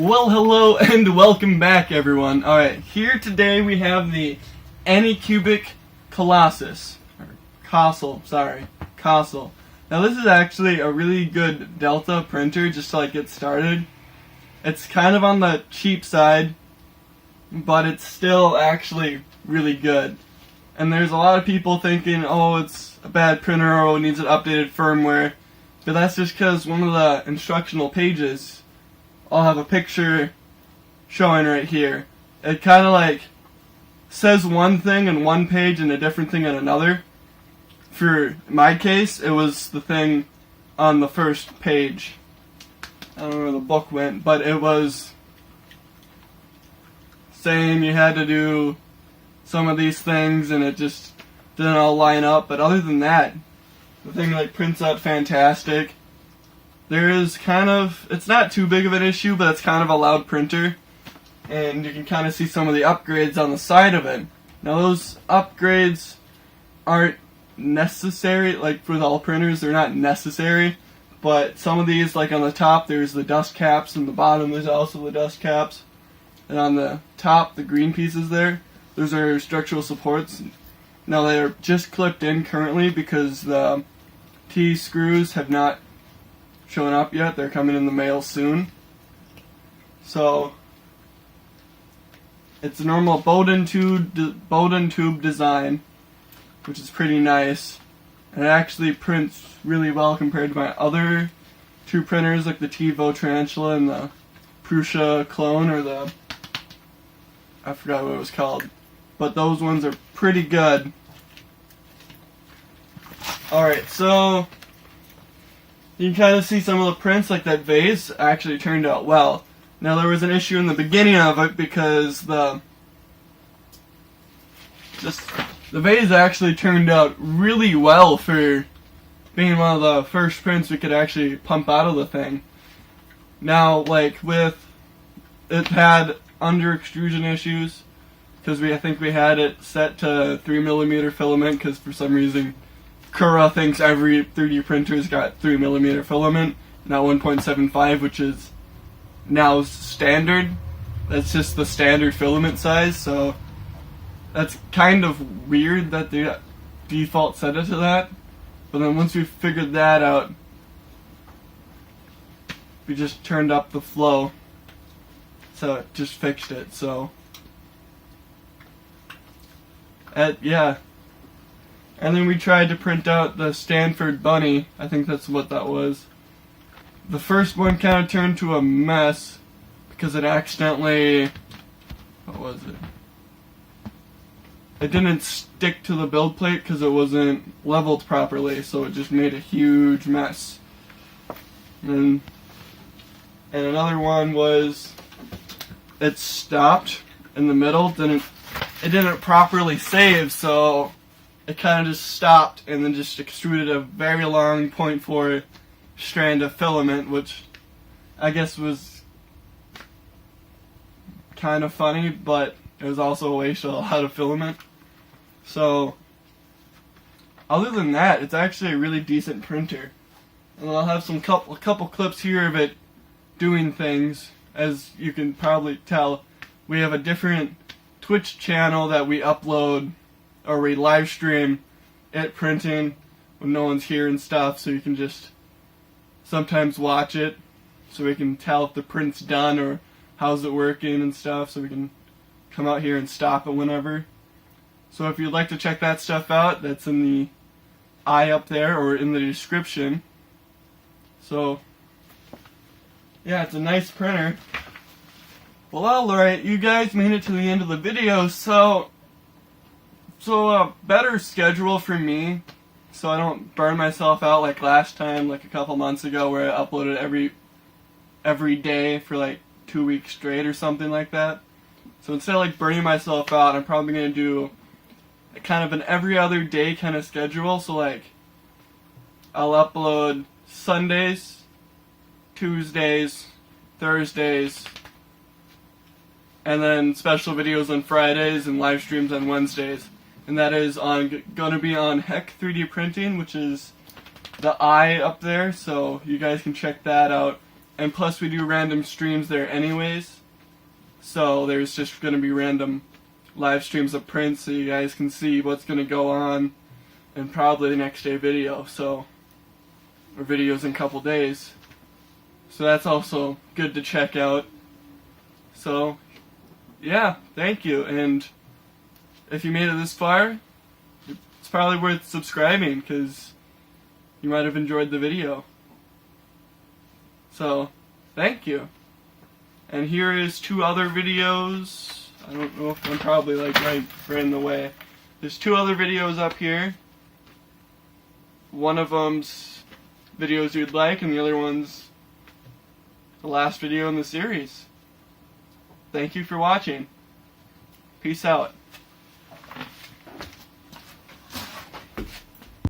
Well, hello and welcome back, everyone. Alright, here today we have the AnyCubic Colossus. Or Kossel, sorry. Kossel. Now this is actually a really good Delta printer just to get started. It's kind of on the cheap side, but it's still actually really good. And there's a lot of people thinking, oh, it's a bad printer or it needs an updated firmware. But that's just because one of the instructional pages, I'll have a picture showing right here. It kind of says one thing in one page and a different thing in another. For my case, it was the thing on the first page. I don't know where the book went, but it was saying you had to do some of these things and it just didn't all line up. But other than that, the thing prints out fantastic. There is it's not too big of an issue, but it's kind of a loud printer. And you can kind of see some of the upgrades on the side of it. Now those upgrades aren't necessary, for all printers, they're not necessary. But some of these, on the top, there's the dust caps, and the bottom there's also the dust caps. And on the top, the green pieces there, those are structural supports. Now they are just clipped in currently because the T-screws have not shown up yet. They're coming in the mail soon. So it's a normal Bowden tube design, which is pretty nice. And it actually prints really well compared to my other two printers, like the TiVo Tarantula and the Prusa Clone, or I forgot what it was called. But those ones are pretty good. Alright, so you can kind of see some of the prints, that vase actually turned out well. Now there was an issue in the beginning of it because the vase actually turned out really well for being one of the first prints we could actually pump out of the thing. Now, with it had under extrusion issues because I think we had it set to 3mm filament because for some reason Kura thinks every 3D printer's got 3mm filament, not 1.75, which is now standard. That's just the standard filament size, so that's kind of weird that they default set it to that. But then once we figured that out, we just turned up the flow, so it just fixed it. So yeah. And then we tried to print out the Stanford Bunny. I think that's what that was. The first one kind of turned to a mess because it accidentally, what was it? It didn't stick to the build plate because it wasn't leveled properly, so it just made a huge mess. And another one was, it stopped in the middle. It didn't properly save, so it kind of just stopped and then just extruded a very long 0.4 strand of filament, which I guess was kind of funny, but it was also a waste of a lot of filament. So other than that, it's actually a really decent printer. And I'll have a couple clips here of it doing things. As you can probably tell, we have a different Twitch channel that we upload or we live stream it printing when no one's here and stuff, so you can just sometimes watch it so we can tell if the print's done or how's it working and stuff, so we can come out here and stop it whenever. So if you'd like to check that stuff out, that's in the eye up there or in the description. So yeah, it's a nice printer. Well, alright, you guys made it to the end of the video, so a better schedule for me so I don't burn myself out like last time, like a couple months ago, where I uploaded every day for like 2 weeks straight or something like that. So instead of like burning myself out, I'm probably gonna do kind of an every other day kind of schedule. So like I'll upload Sundays, Tuesdays, Thursdays, and then special videos on Fridays and live streams on Wednesdays. And that is gonna be on Heck 3D Printing, which is the eye up there, so you guys can check that out. And plus we do random streams there anyways, so there's just gonna be random live streams of prints so you guys can see what's gonna go on, and probably the next day video, so, or videos in a couple days. So that's also good to check out. So yeah, thank you, and if you made it this far, it's probably worth subscribing because you might have enjoyed the video. So, thank you. And here is 2 other videos. I don't know if I'm probably like right in the way. There's 2 other videos up here. One of them's videos you'd like, and the other one's the last video in the series. Thank you for watching. Peace out.